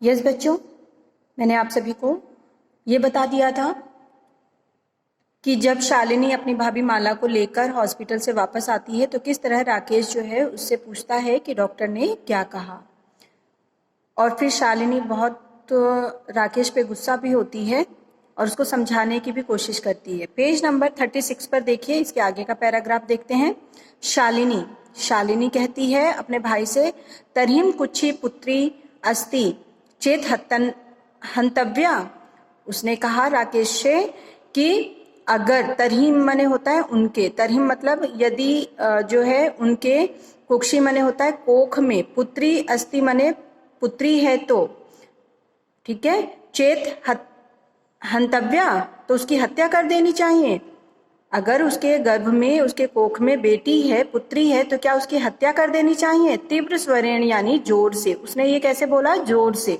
Yes बच्चों, मैंने आप सभी को ये बता दिया था कि जब शालिनी अपनी भाभी माला को लेकर हॉस्पिटल से वापस आती है तो किस तरह राकेश जो है उससे पूछता है कि डॉक्टर ने क्या कहा। और फिर शालिनी बहुत राकेश पे गुस्सा भी होती है और उसको समझाने की भी कोशिश करती है। पेज नंबर 36 पर देखिए, इसके आगे का पैराग्राफ देखते हैं। शालिनी कहती है अपने भाई से, तर्हिम कुच्छी पुत्री अस्ति चेत हंतव्या। उसने कहा राकेश से कि अगर, तरहीम मने होता है उनके, तरहीम मतलब यदि जो है उनके, कुक्षी मने होता है कोख में, पुत्री अस्ति मने पुत्री है तो, ठीक है, चेत हंतव्या तो उसकी हत्या कर देनी चाहिए। अगर उसके गर्भ में, उसके कोख में बेटी है, पुत्री है, तो क्या उसकी हत्या कर देनी चाहिए। तीव्र स्वरेण यानी जोर से। उसने ये कैसे बोला, जोर से।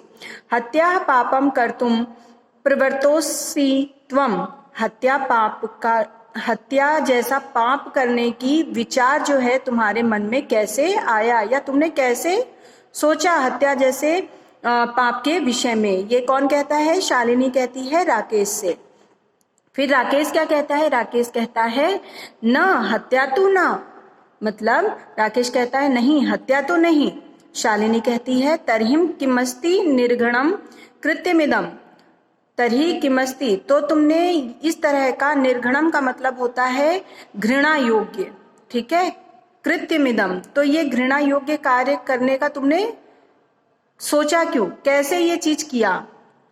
हत्या पापम कर्तुम प्रवर्तोसी त्वम। हत्या पाप का, हत्या जैसा पाप करने की विचार जो है तुम्हारे मन में कैसे आया, या तुमने कैसे सोचा हत्या जैसे पाप के विषय में। ये कौन कहता है, शालिनी कहती है राकेश से। फिर राकेश क्या कहता है, राकेश कहता है न हत्या तो न, मतलब राकेश कहता है नहीं, हत्या तो नहीं। शालिनी कहती है तरहिम किमस्ति निर्घणम कृत्यमिदम। तरही किमस्ति तो तुमने इस तरह का, निर्घणम का मतलब होता है घृणा योग्य, ठीक है, कृत्यमिदम तो ये घृणा योग्य कार्य करने का तुमने सोचा क्यों, कैसे ये चीज किया,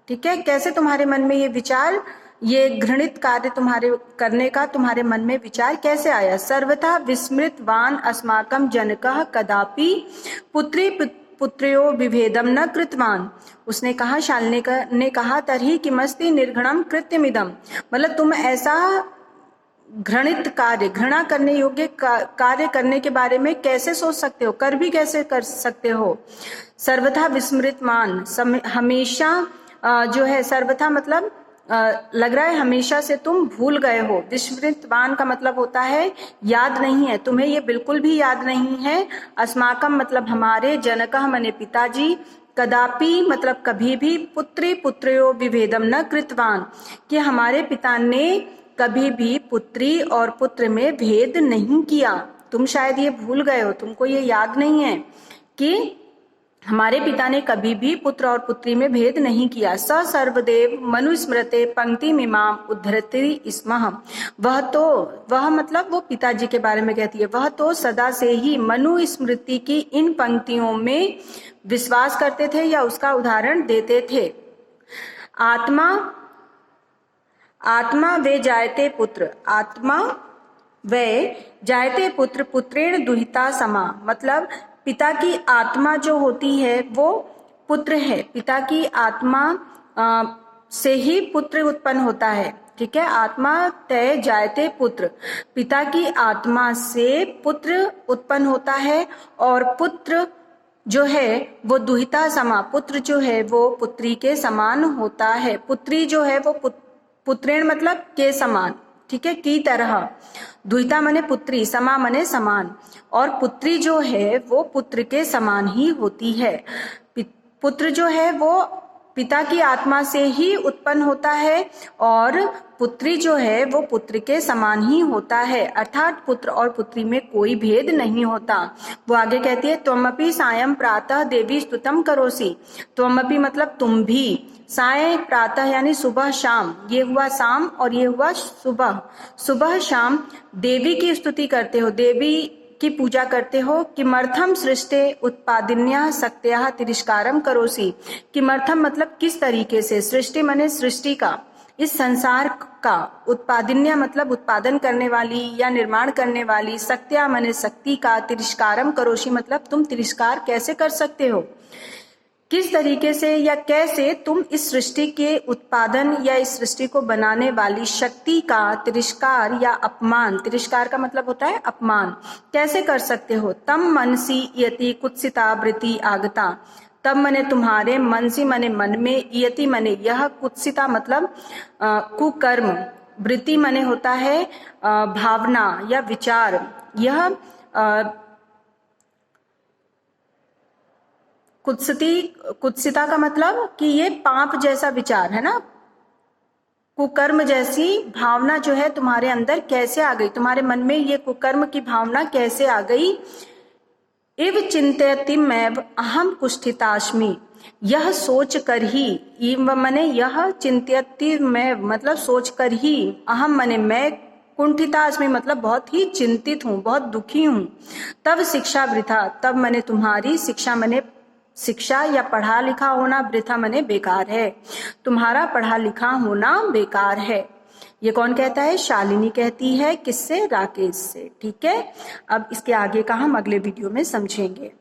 ठीक है, कैसे तुम्हारे मन में ये विचार, ये घृणित कार्य तुम्हारे करने का तुम्हारे मन में विचार कैसे आया। सर्वथा विस्मृतवान अस्माकं जनकः कदापि पुत्री पुत्र्यो विभेदम न कृतवान। उसने कहा, शालिनी ने कहा, तरही किमस्ति निर्घणम कृत्यमिदम, मतलब तुम ऐसा घृणित कार्य, घृणा करने योग्य कार्य करने के बारे में कैसे सोच सकते हो, कर भी कैसे कर सकते हो। सर्वथा विस्मृतमान, हमेशा जो है, सर्वथा मतलब लग रहा है हमेशा से तुम भूल गए हो। विस्मृतवान का मतलब होता है याद नहीं है, तुम्हें ये बिल्कुल भी याद नहीं है। अस्माकम मतलब हमारे, जनकः मने पिताजी, कदापि मतलब कभी भी, पुत्री पुत्र्यो विभेदम न कृतवान कि हमारे पिता ने कभी भी पुत्री और पुत्र में भेद नहीं किया। तुम शायद ये भूल गए हो, तुमको ये याद नहीं है कि हमारे पिता ने कभी भी पुत्र और पुत्री में भेद नहीं किया। स सर्वदेव मनुस्मृते पंक्ति मिमाम उद्धरति स्मः। वह मतलब वो पिताजी के बारे में कहती है, वह तो सदा से ही मनुस्मृति की इन पंक्तियों में विश्वास करते थे या उसका उदाहरण देते थे। आत्मा वे जायते पुत्र, आत्मा वे जायते पुत्र पुत्रेण दुहिता समा, मतलब पिता की आत्मा जो होती है वो पुत्र है। पिता की आत्मा से ही पुत्र उत्पन्न होता है, ठीक है। आत्मा तय जायते पुत्र, पिता की आत्मा से पुत्र उत्पन्न होता है और पुत्र जो है वो दुहिता समा, पुत्र जो है वो पुत्री के समान होता है। पुत्री जो है वो पुत्रेण मतलब के समान, ठीक है, की तरह। दुहिता मने पुत्री, समा मने समान, और पुत्री जो है वो पुत्र के समान ही होती है। पुत्र जो है वो पिता की आत्मा से ही उत्पन्न होता है और पुत्री जो है वो पुत्र के समान ही होता है, अर्थात पुत्र और पुत्री में कोई भेद नहीं होता। वो आगे कहती है, त्वमपि सायं प्रातः देवी स्तुतम करोसि। त्वमपि मतलब तुम भी, साय प्रातः यानी सुबह शाम, ये हुआ शाम और ये हुआ सुबह, सुबह शाम देवी की स्तुति करते हो, देवी की पूजा करते हो। किमर्थम सृष्टे उत्पादिन्या शक्त्या तिरस्कारम करोसि। किमर्थम मतलब किस तरीके से, सृष्टि माने सृष्टि का, इस संसार का, उत्पादिन्या मतलब उत्पादन करने वाली या निर्माण करने वाली, शक्त्या माने शक्ति का, तिरस्कारम करोसि मतलब तुम तिरस्कार कैसे कर सकते हो, किस तरीके से या कैसे तुम इस सृष्टि के उत्पादन या इस सृष्टि को बनाने वाली शक्ति का तिरस्कार या अपमान, तिरस्कार का मतलब होता है अपमान, कैसे कर सकते हो। तम मनसी यति कुत्सिता वृत्ति आगता, तब मने तुम्हारे, मनसी मने मन में, यति मने यह, कुत्सिता मतलब कुकर्म, वृत्ति मने होता है भावना या विचार, यह कुत्सिता का मतलब कि ये पाप जैसा विचार है ना, कुकर्म जैसी भावना जो है तुम्हारे अंदर कैसे आ गई, तुम्हारे मन में ये कुकर्म की भावना कैसे आ गई। इव चिंतयति मैव अहम कुष्ठितास्मि, यह सोच कर ही, इव मने यह, चिंतयति मैव मतलब सोच कर ही, अहम मने मैं, कुंठितास्मि मतलब बहुत ही चिंतित हूँ, बहुत दुखी हूँ। तब शिक्षा वृथा, तब मने तुम्हारी, शिक्षा मने शिक्षा या पढ़ा लिखा होना, वृथा मने बेकार है, तुम्हारा पढ़ा लिखा होना बेकार है। ये कौन कहता है? शालिनी कहती है। किससे? राकेश से। ठीक है, अब इसके आगे का हम अगले वीडियो में समझेंगे।